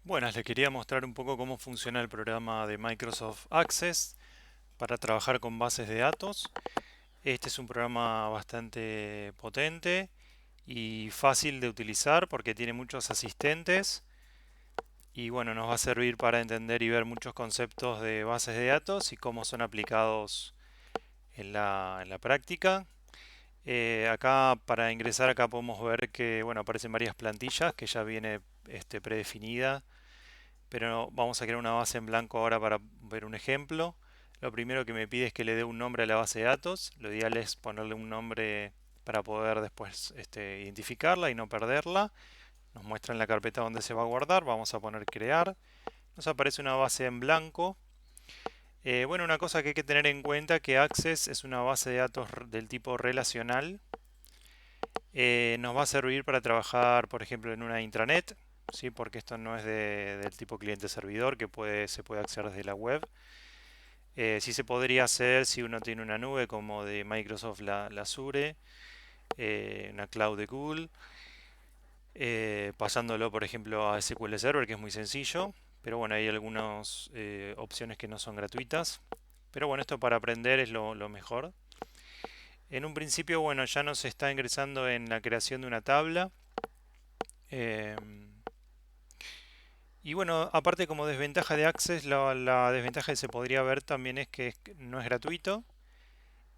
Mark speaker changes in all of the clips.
Speaker 1: Buenas, les quería mostrar un poco cómo funciona el programa de Microsoft Access para trabajar con bases de datos. Este es un programa bastante potente y fácil de utilizar porque tiene muchos asistentes y bueno, nos va a servir para entender y ver muchos conceptos de bases de datos y cómo son aplicados en la práctica. Acá para ingresar acá podemos ver que bueno, aparecen varias plantillas que ya viene predefinida, pero vamos a crear una base en blanco ahora para ver un ejemplo. Lo primero que me pide es que le dé un nombre a la base de datos. Lo ideal es ponerle un nombre para poder después identificarla y no perderla. Nos muestra en la carpeta donde se va a guardar. Vamos a poner crear. Nos aparece una base en blanco. Bueno, una cosa que hay que tener en cuenta que Access es una base de datos del tipo relacional. Nos va a servir para trabajar, por ejemplo, en una intranet, ¿sí? Porque esto no es del tipo cliente-servidor que se puede acceder desde la web. Sí se podría hacer si uno tiene una nube como de Microsoft, la Azure, una cloud de Google, pasándolo, por ejemplo, a SQL Server, que es muy sencillo. Pero bueno, hay algunas opciones que no son gratuitas. Pero bueno, esto para aprender es lo mejor. En un principio, bueno, ya nos está ingresando en la creación de una tabla. Eh, y bueno, aparte como desventaja de Access, la desventaja que se podría ver también es que no es gratuito.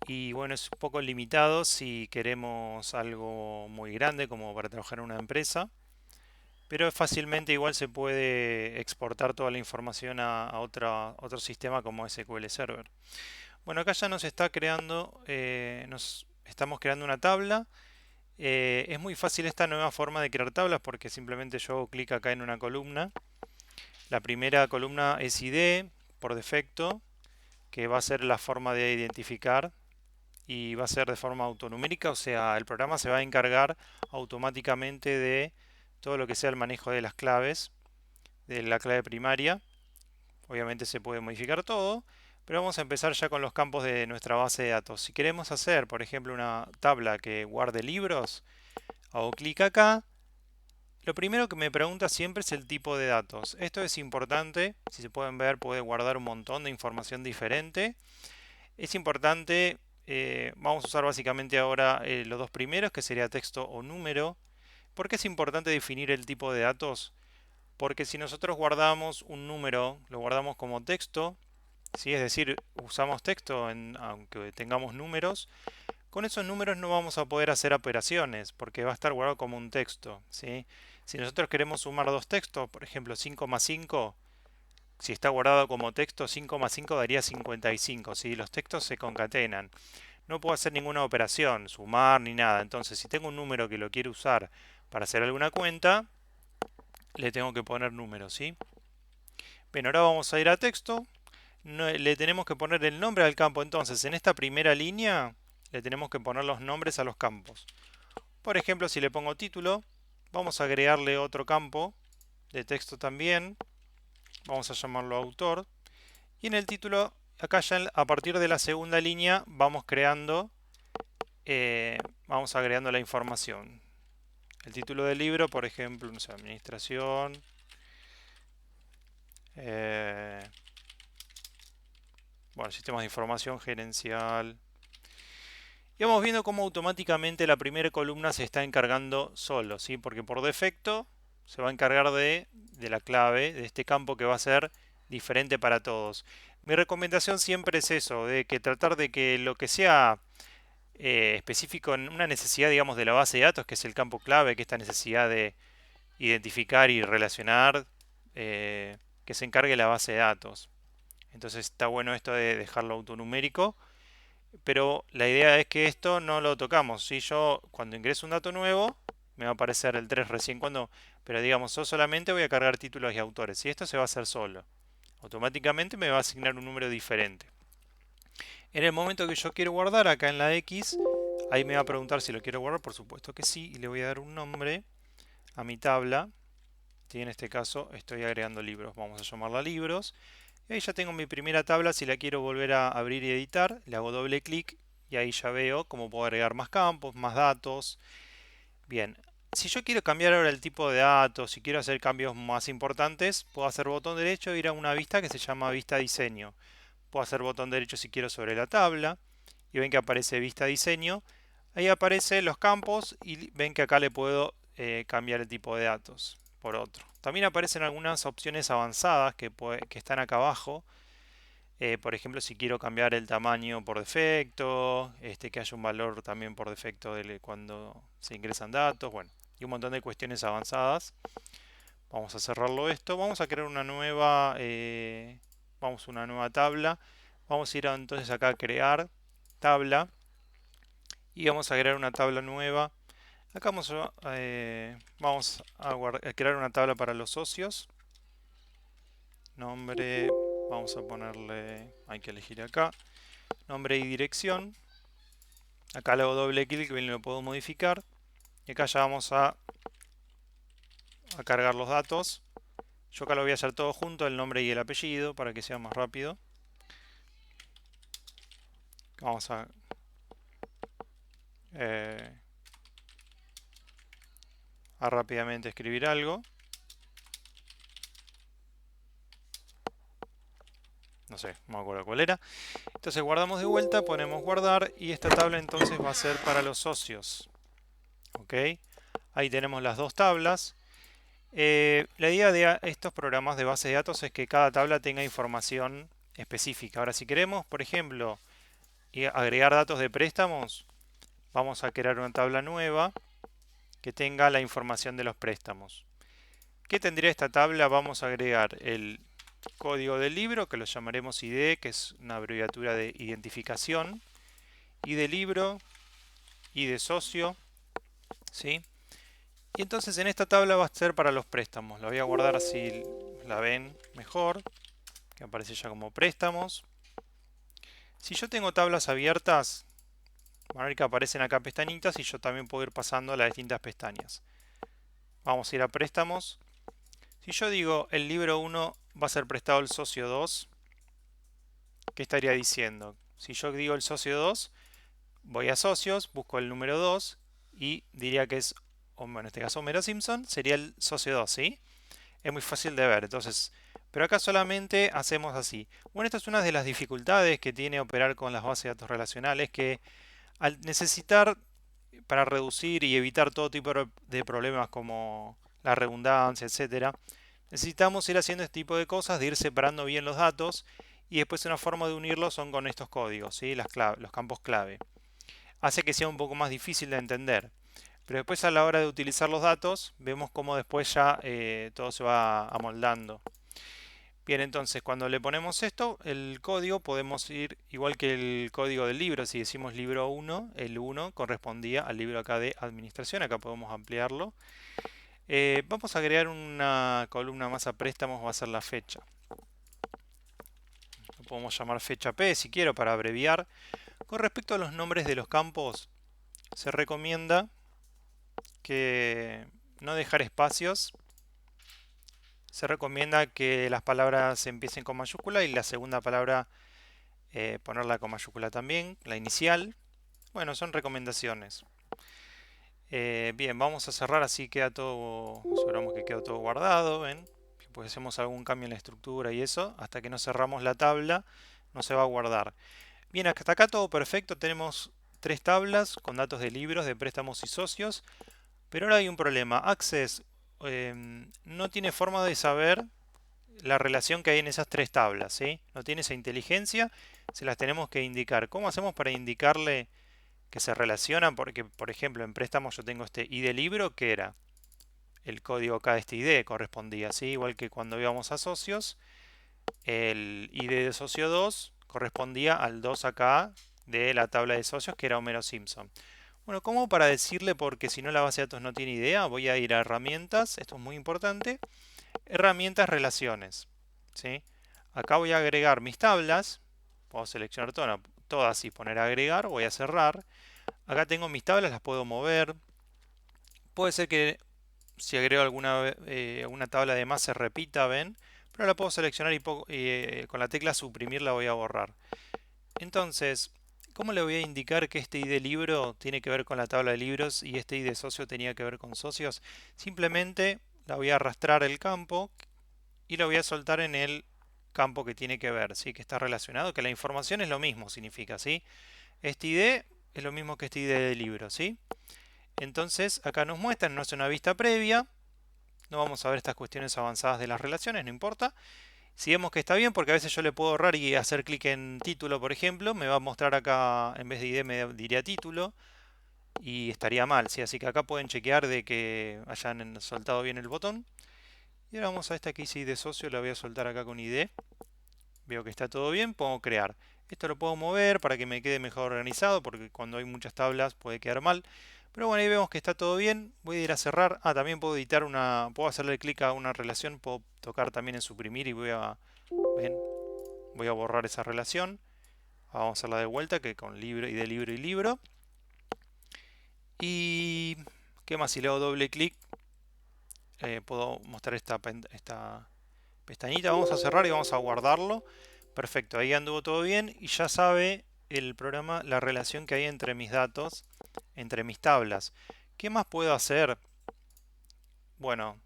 Speaker 1: Y bueno, es un poco limitado si queremos algo muy grande como para trabajar en una empresa. Pero fácilmente igual se puede exportar toda la información a otro sistema como SQL Server. Bueno, acá ya nos está creando, nos estamos creando una tabla. Es muy fácil esta nueva forma de crear tablas porque simplemente yo hago clic acá en una columna. La primera columna es ID por defecto, que va a ser la forma de identificar y va a ser de forma autonumérica, o sea, el programa se va a encargar automáticamente de todo lo que sea el manejo de las claves, de la clave primaria. Obviamente se puede modificar todo, pero vamos a empezar ya con los campos de nuestra base de datos. Si queremos hacer, por ejemplo, una tabla que guarde libros, hago clic acá. Lo primero que me pregunta siempre es el tipo de datos. Esto es importante, si se pueden ver puede guardar un montón de información diferente. Es importante, vamos a usar básicamente ahora los dos primeros, que sería texto o número. ¿Por qué es importante definir el tipo de datos? Porque si nosotros guardamos un número, lo guardamos como texto, ¿sí? Es decir, usamos texto aunque tengamos números, con esos números no vamos a poder hacer operaciones porque va a estar guardado como un texto, ¿sí? Si nosotros queremos sumar dos textos, por ejemplo 5 más 5, si está guardado como texto, 5 más 5 daría 55, ¿sí? Los textos se concatenan. No puedo hacer ninguna operación, sumar ni nada. Entonces, si tengo un número que lo quiero usar para hacer alguna cuenta, le tengo que poner números, ¿sí? Bien, ahora vamos a ir a texto. Le tenemos que poner el nombre al campo. Entonces, en esta primera línea, le tenemos que poner los nombres a los campos. Por ejemplo, si le pongo título, vamos a agregarle otro campo de texto también. Vamos a llamarlo autor. Y en el título, acá ya a partir de la segunda línea, vamos agregando la información. El título del libro, por ejemplo, no sé, administración, eh, bueno, sistemas de información gerencial. Y vamos viendo cómo automáticamente la primera columna se está encargando solo, ¿sí? Porque por defecto se va a encargar de la clave, de este campo que va a ser diferente para todos. Mi recomendación siempre es eso, de que tratar de que lo que sea específico en una necesidad, digamos, de la base de datos, que es el campo clave, que esta necesidad de identificar y relacionar, que se encargue la base de datos. Entonces está bueno esto de dejarlo autonumérico, pero la idea es que esto no lo tocamos. Si yo cuando ingreso un dato nuevo, me va a aparecer el 3 recién cuando, pero digamos, yo solamente voy a cargar títulos y autores. Y esto se va a hacer solo. Automáticamente me va a asignar un número diferente. En el momento que yo quiero guardar acá en la X, ahí me va a preguntar si lo quiero guardar, por supuesto que sí, y le voy a dar un nombre a mi tabla. Y en este caso estoy agregando libros, vamos a llamarla libros. Y ahí ya tengo mi primera tabla, si la quiero volver a abrir y editar, le hago doble clic y ahí ya veo cómo puedo agregar más campos, más datos. Bien, si yo quiero cambiar ahora el tipo de datos, si quiero hacer cambios más importantes, puedo hacer botón derecho e ir a una vista que se llama vista diseño. Puedo hacer botón derecho si quiero sobre la tabla y ven que aparece vista diseño. Ahí aparecen los campos y ven que acá le puedo cambiar el tipo de datos por otro. También aparecen algunas opciones avanzadas que están acá abajo. Por ejemplo, si quiero cambiar el tamaño por defecto, que haya un valor también por defecto cuando se ingresan datos, bueno, y un montón de cuestiones avanzadas. Vamos a cerrarlo esto. Vamos a crear una nueva, una nueva tabla. Vamos a ir entonces acá a crear tabla y vamos a crear una tabla nueva. Acá vamos a crear una tabla para los socios. Nombre, vamos a ponerle, hay que elegir acá, nombre y dirección. Acá le hago doble clic y lo puedo modificar. Y acá ya vamos a cargar los datos. Yo acá lo voy a hacer todo junto, el nombre y el apellido, para que sea más rápido. Vamos eh, a rápidamente escribir algo. No sé, no me acuerdo cuál era. Entonces guardamos de vuelta, ponemos guardar y esta tabla entonces va a ser para los socios. ¿Ok? Ahí tenemos las dos tablas. La idea de estos programas de base de datos es que cada tabla tenga información específica. Ahora, si queremos, por ejemplo, agregar datos de préstamos, vamos a crear una tabla nueva que tenga la información de los préstamos. ¿Qué tendría esta tabla? Vamos a agregar el código del libro, que lo llamaremos ID, que es una abreviatura de identificación, y de libro, y de socio, ¿sí? Y entonces en esta tabla va a ser para los préstamos. La voy a guardar así la ven mejor, que aparece ya como préstamos. Si yo tengo tablas abiertas, van a ver que aparecen acá pestañitas y yo también puedo ir pasando a las distintas pestañas. Vamos a ir a préstamos. Si yo digo el libro 1 va a ser prestado al socio 2, ¿qué estaría diciendo? Si yo digo el socio 2, voy a socios, busco el número 2 y diría que es, bueno, en este caso Homero Simpson, sería el socio 2, ¿sí? Es muy fácil de ver, entonces, pero acá solamente hacemos así. Bueno, esta es una de las dificultades que tiene operar con las bases de datos relacionales, que al necesitar, para reducir y evitar todo tipo de problemas como la redundancia, etcétera, necesitamos ir haciendo este tipo de cosas, de ir separando bien los datos y después una forma de unirlos son con estos códigos, ¿sí? Los campos clave. Hace que sea un poco más difícil de entender. Pero después a la hora de utilizar los datos, vemos cómo después ya todo se va amoldando. Bien, entonces cuando le ponemos esto, el código, podemos ir igual que el código del libro. Si decimos libro 1, el 1 correspondía al libro acá de administración. Acá podemos ampliarlo. Vamos a agregar una columna más a préstamos, va a ser la fecha. Lo podemos llamar fecha P si quiero para abreviar. Con respecto a los nombres de los campos, se recomienda que no dejar espacios. Se recomienda que las palabras empiecen con mayúscula y la segunda palabra ponerla con mayúscula también, la inicial. Bueno, son recomendaciones. Bien, vamos a cerrar así queda todo, aseguramos que queda todo guardado, ¿ven? Pues hacemos algún cambio en la estructura y eso, hasta que no cerramos la tabla no se va a guardar. Bien, hasta acá todo perfecto, tenemos tres tablas con datos de libros, de préstamos y socios, pero ahora hay un problema. Access no tiene forma de saber la relación que hay en esas tres tablas, ¿sí? No tiene esa inteligencia, se las tenemos que indicar. ¿Cómo hacemos para indicarle que se relacionan? Porque, por ejemplo, en préstamos yo tengo este ID libro, que era el código acá de este ID, correspondía, ¿sí? Igual que cuando íbamos a socios, el ID de socio 2 correspondía al 2 acá de la tabla de socios, que era Homero Simpson. Bueno, ¿cómo para decirle? Porque si no la base de datos no tiene idea, voy a ir a herramientas, esto es muy importante, herramientas relaciones, ¿sí? Acá voy a agregar mis tablas, puedo seleccionar todas y poner agregar, voy a cerrar. Acá tengo mis tablas, las puedo mover. Puede ser que si agrego alguna tabla de más se repita, ¿ven? Pero la puedo seleccionar y con la tecla suprimir la voy a borrar. Entonces, ¿Cómo le voy a indicar que este ID libro tiene que ver con la tabla de libros y este ID socio tenía que ver con socios? Simplemente la voy a arrastrar el campo y lo voy a soltar en el campo que tiene que ver, ¿sí? Que está relacionado, que la información es lo mismo, significa, ¿sí? Este ID es lo mismo que este ID de libro, ¿sí? Entonces acá nos muestran, no es una vista previa, no vamos a ver estas cuestiones avanzadas de las relaciones, no importa. Si vemos que está bien, porque a veces yo le puedo ahorrar y hacer clic en título, por ejemplo, me va a mostrar acá, en vez de ID me diría título, y estaría mal, ¿sí? Así que acá pueden chequear de que hayan soltado bien el botón. Y ahora vamos a esta que hice ID socio, la voy a soltar acá con ID. Veo que está todo bien, puedo crear. Esto lo puedo mover para que me quede mejor organizado, porque cuando hay muchas tablas puede quedar mal. Pero bueno, ahí vemos que está todo bien. Voy a ir a cerrar. Ah, también puedo editar puedo hacerle clic a una relación, puedo tocar también en suprimir y ven, voy a borrar esa relación. Vamos a hacerla de vuelta, que con libro y de libro y libro. Y qué más, si le hago doble clic, puedo mostrar esta pestañita. Vamos a cerrar y vamos a guardarlo. Perfecto, ahí anduvo todo bien y ya sabe el programa la relación que hay entre mis datos, entre mis tablas. ¿Qué más puedo hacer? Bueno,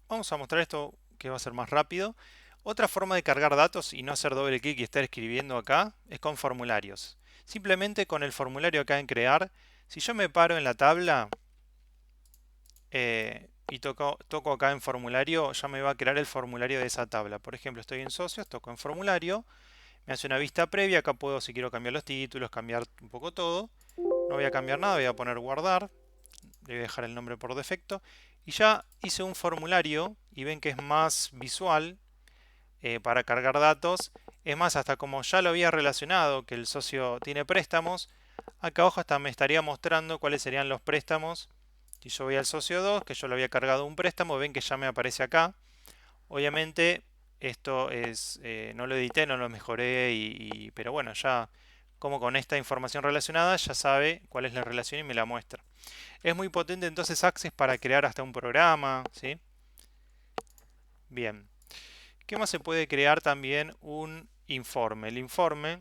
Speaker 1: vamos a mostrar esto que va a ser más rápido. Otra forma de cargar datos y no hacer doble clic y estar escribiendo acá es con formularios. Simplemente con el formulario acá en crear, si yo me paro en la tabla y toco acá en formulario, ya me va a crear el formulario de esa tabla. Por ejemplo, estoy en socios, toco en formulario, me hace una vista previa, acá puedo, si quiero cambiar los títulos, cambiar un poco todo. No voy a cambiar nada, voy a poner guardar, le voy a dejar el nombre por defecto. Y ya hice un formulario y ven que es más visual para cargar datos. Es más, hasta como ya lo había relacionado, que el socio tiene préstamos, acá abajo hasta me estaría mostrando cuáles serían los préstamos. Si yo voy al socio 2, que yo lo había cargado un préstamo, ven que ya me aparece acá. Obviamente esto es, no lo edité, no lo mejoré, pero bueno, ya como con esta información relacionada ya sabe cuál es la relación y me la muestra. Es muy potente entonces Access para crear hasta un programa, ¿sí? Bien. ¿Qué más se puede crear también? Un informe. El informe,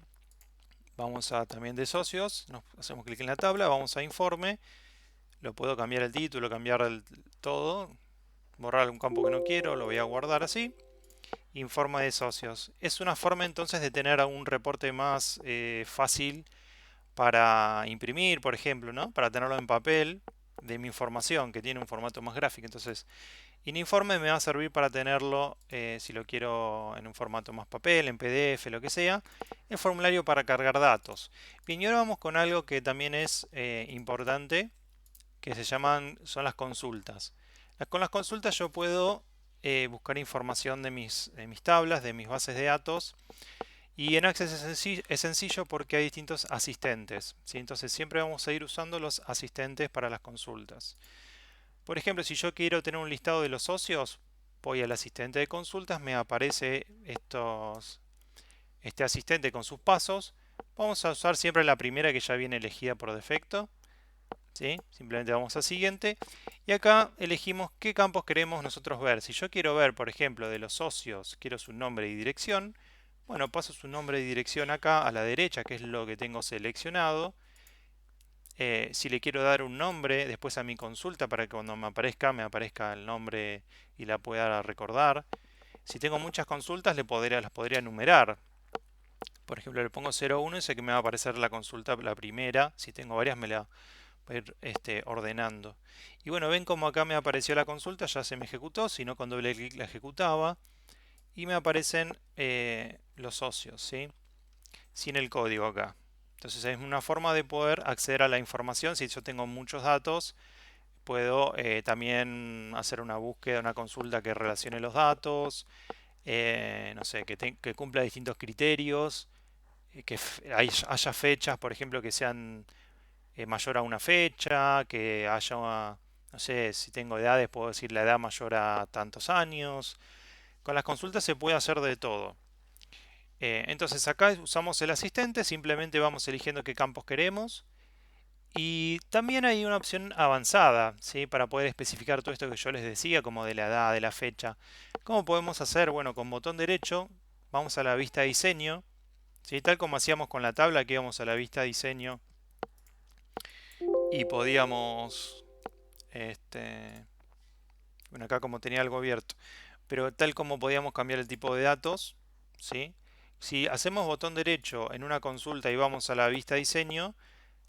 Speaker 1: vamos a también de socios, nos hacemos clic en la tabla, vamos a informe, lo puedo cambiar el título, cambiar todo, borrar algún campo que no quiero, lo voy a guardar así. Informe de socios. Es una forma entonces de tener un reporte más fácil para imprimir, por ejemplo, ¿no? Para tenerlo en papel de mi información, que tiene un formato más gráfico. Entonces, en informe me va a servir para tenerlo, si lo quiero en un formato más papel, en PDF, lo que sea, el formulario para cargar datos. Bien, y ahora vamos con algo que también es importante, que son las consultas. Con las consultas yo puedo buscar información de mis tablas, de mis bases de datos. Y en Access es sencillo porque hay distintos asistentes, ¿sí? Entonces siempre vamos a ir usando los asistentes para las consultas. Por ejemplo, si yo quiero tener un listado de los socios, voy al asistente de consultas, me aparece este asistente con sus pasos. Vamos a usar siempre la primera que ya viene elegida por defecto. ¿Sí? Simplemente vamos a siguiente y acá elegimos qué campos queremos nosotros ver. Si yo quiero ver, por ejemplo, de los socios, quiero su nombre y dirección, bueno, paso su nombre y dirección acá a la derecha, que es lo que tengo seleccionado. Si le quiero dar un nombre después a mi consulta para que cuando me aparezca el nombre y la pueda recordar. Si tengo muchas consultas, las podría enumerar. Por ejemplo, le pongo 01 y sé que me va a aparecer la consulta, la primera. Si tengo varias, me la va a ir ordenando. Y bueno, ven como acá me apareció la consulta, ya se me ejecutó, si no con doble clic la ejecutaba. Y me aparecen los socios, ¿sí? Sin el código acá. Entonces es una forma de poder acceder a la información. Si yo tengo muchos datos, puedo también hacer una búsqueda, una consulta que relacione los datos, no sé, que cumpla distintos criterios, que haya fechas, por ejemplo, que sean mayor a una fecha, que haya, no sé, si tengo edades, puedo decir la edad mayor a tantos años. Con las consultas se puede hacer de todo. Entonces acá usamos el asistente, simplemente vamos eligiendo qué campos queremos. Y también hay una opción avanzada, ¿sí? Para poder especificar todo esto que yo les decía, como de la edad, de la fecha. ¿Cómo podemos hacer? Bueno, con botón derecho vamos a la vista de diseño ¿Sí? Tal como hacíamos con la tabla, que íbamos a la vista diseño y podíamos, este, bueno, acá como tenía algo abierto, pero tal como podíamos cambiar el tipo de datos, ¿sí? Si hacemos botón derecho en una consulta y vamos a la vista diseño,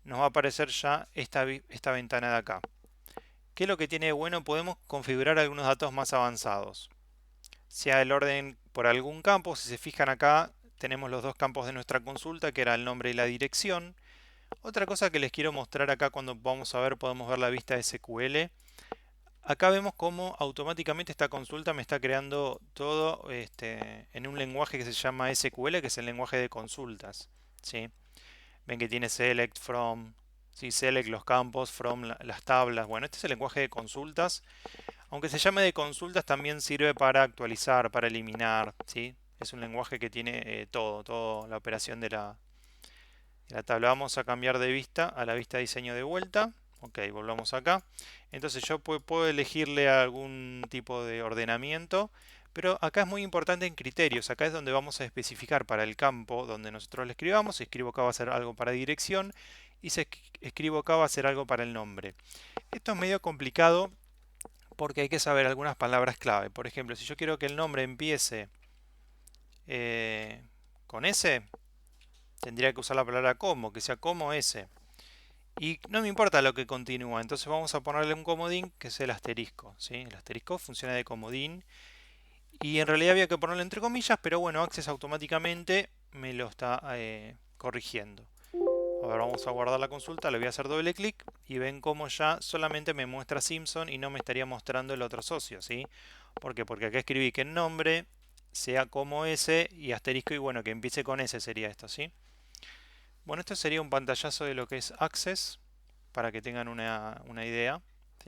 Speaker 1: nos va a aparecer ya esta ventana de acá. ¿Qué es lo que tiene de bueno? Podemos configurar algunos datos más avanzados. Sea el orden por algún campo, si se fijan acá, tenemos los dos campos de nuestra consulta, que era el nombre y la dirección. Otra cosa que les quiero mostrar acá cuando vamos a ver, podemos ver la vista SQL. Acá vemos cómo automáticamente esta consulta me está creando todo en un lenguaje que se llama SQL, que es el lenguaje de consultas. ¿Sí? Ven que tiene select, from, ¿sí? Select los campos, from las tablas. Bueno, este es el lenguaje de consultas. Aunque se llame de consultas, también sirve para actualizar, para eliminar. ¿Sí? Es un lenguaje que tiene toda la operación de la tabla. Vamos a cambiar de vista a la vista de diseño de vuelta. Ok, volvamos acá. Entonces yo puedo elegirle algún tipo de ordenamiento, pero acá es muy importante en criterios. Acá es donde vamos a especificar para el campo donde nosotros le escribamos. Si escribo acá va a ser algo para dirección y si escribo acá va a ser algo para el nombre. Esto es medio complicado porque hay que saber algunas palabras clave. Por ejemplo, si yo quiero que el nombre empiece eh, con S, tendría que usar la palabra como, que sea como S. Y no me importa lo que continúa, entonces vamos a ponerle un comodín que es el asterisco. ¿Sí? El asterisco funciona de comodín y en realidad había que ponerlo entre comillas, pero bueno, Access automáticamente me lo está corrigiendo. Ahora vamos a guardar la consulta, le voy a hacer doble clic y ven cómo ya solamente me muestra Simpson y no me estaría mostrando el otro socio, ¿sí? ¿Por qué? Porque acá escribí que el nombre sea como S y asterisco y bueno, que empiece con S sería esto, ¿sí? Bueno, esto sería un pantallazo de lo que es Access para que tengan una idea.